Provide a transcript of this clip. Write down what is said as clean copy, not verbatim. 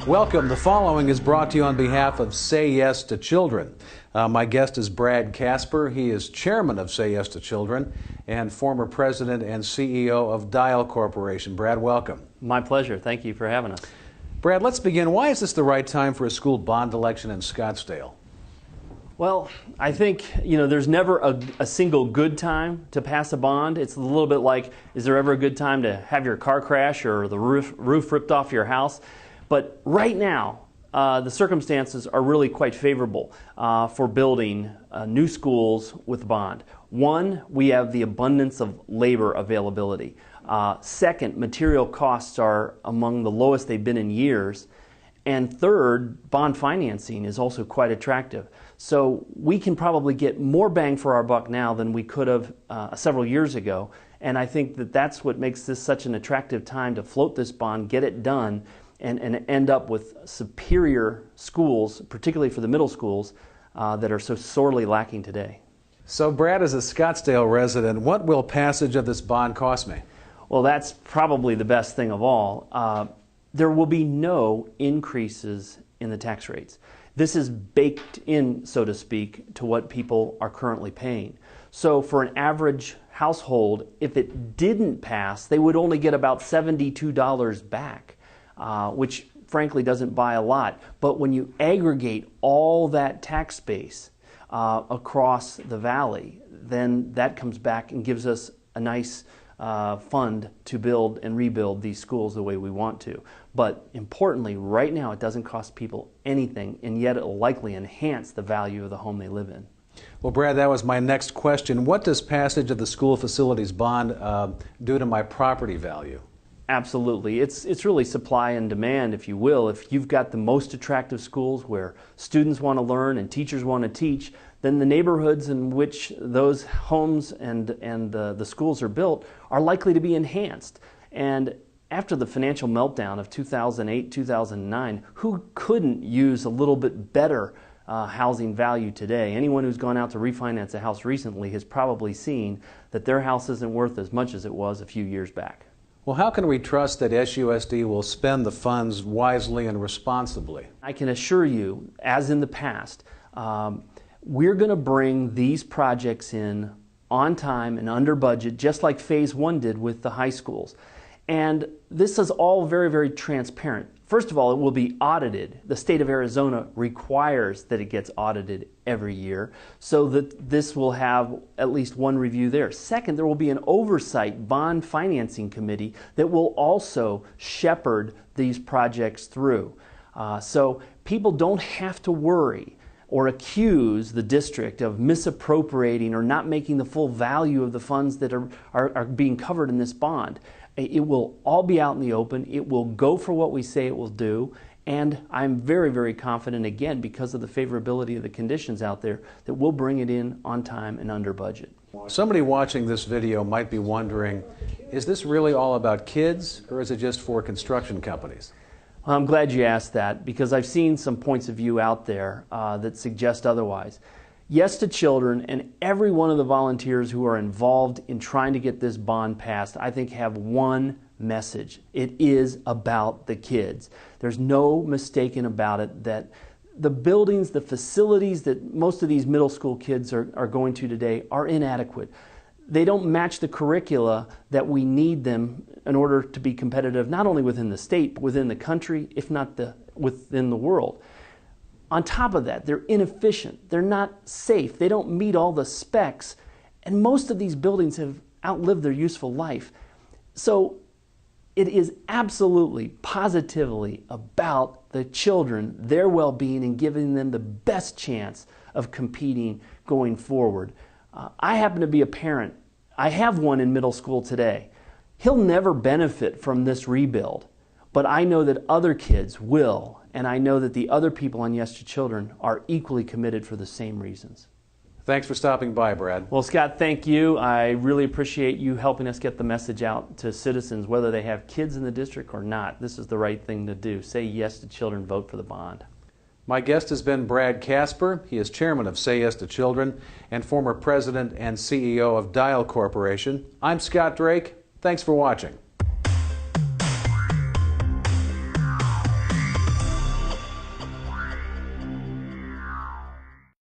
Welcome. The following is brought to you on behalf of Say Yes to Children. My guest is Brad Casper. He is chairman of Say Yes to Children and former president and CEO of Dial Corporation. Brad, welcome. My pleasure. Thank you for having us. Brad, let's begin. Why is this the right time for a school bond election in Scottsdale? Well, I think, there's never a single good time to pass a bond. It's a little bit like, is there ever a good time to have your car crash or the roof ripped off your house? But right now, the circumstances are really quite favorable for building new schools with bond. One, we have the abundance of labor availability. Second, material costs are among the lowest they've been in years. And third, bond financing is also quite attractive. So we can probably get more bang for our buck now than we could have several years ago. And I think that that's what makes this such an attractive time to float this bond, get it done, and end up with superior schools, particularly for the middle schools, that are so sorely lacking today. So Brad, as a Scottsdale resident, what will passage of this bond cost me? Well, that's probably the best thing of all. There will be no increases in the tax rates. This is baked in, so to speak, to what people are currently paying. So for an average household, if it didn't pass, they would only get about $72 back, which frankly doesn't buy a lot. But when you aggregate all that tax base across the valley, then that comes back and gives us a nice fund to build and rebuild these schools the way we want to. But importantly, right now it doesn't cost people anything, and yet it will likely enhance the value of the home they live in. Well, Brad, that was my next question. What does passage of the school facilities bond do to my property value? Absolutely. It's really supply and demand, if you will. If you've got the most attractive schools where students want to learn and teachers want to teach, then the neighborhoods in which those homes and the schools are built are likely to be enhanced. And after the financial meltdown of 2008, 2009, who couldn't use a little bit better housing value today? Anyone who's gone out to refinance a house recently has probably seen that their house isn't worth as much as it was a few years back. Well, how can we trust that SUSD will spend the funds wisely and responsibly? I can assure you, as in the past, we're going to bring these projects in on time and under budget, just like Phase 1 did with the high schools. And this is all very, very transparent. First of all, it will be audited. The state of Arizona requires that it gets audited every year, so that this will have at least one review there. Second, there will be an oversight bond financing committee that will also shepherd these projects through. So people don't have to worry or accuse the district of misappropriating or not making the full value of the funds that are being covered in this bond. It will all be out in the open. It will go for what we say it will do. And I'm very, very confident, again, because of the favorability of the conditions out there, that we'll bring it in on time and under budget. Somebody watching this video might be wondering, is this really all about kids, or is it just for construction companies? Well, I'm glad you asked that, because I've seen some points of view out there that suggest otherwise. Yes to Children and every one of the volunteers who are involved in trying to get this bond passed, I think, have one message. It is about the kids. There's no mistaking about it that the buildings, the facilities that most of these middle school kids are going to today are inadequate. They don't match the curricula that we need them in order to be competitive, not only within the state, but within the country, if not within the world. On top of that, they're inefficient, they're not safe, they don't meet all the specs, and most of these buildings have outlived their useful life. So it is absolutely, positively about the children, their well-being, and giving them the best chance of competing going forward. I happen to be a parent. I have one in middle school today. He'll never benefit from this rebuild, but I know that other kids will. And I know that the other people on Yes to Children are equally committed for the same reasons. Thanks for stopping by, Brad. Well, Scott, thank you. I really appreciate you helping us get the message out to citizens, whether they have kids in the district or not. This is the right thing to do. Say yes to children, vote for the bond. My guest has been Brad Casper. He is chairman of Say Yes to Children and former president and CEO of Dial Corporation. I'm Scott Drake. Thanks for watching.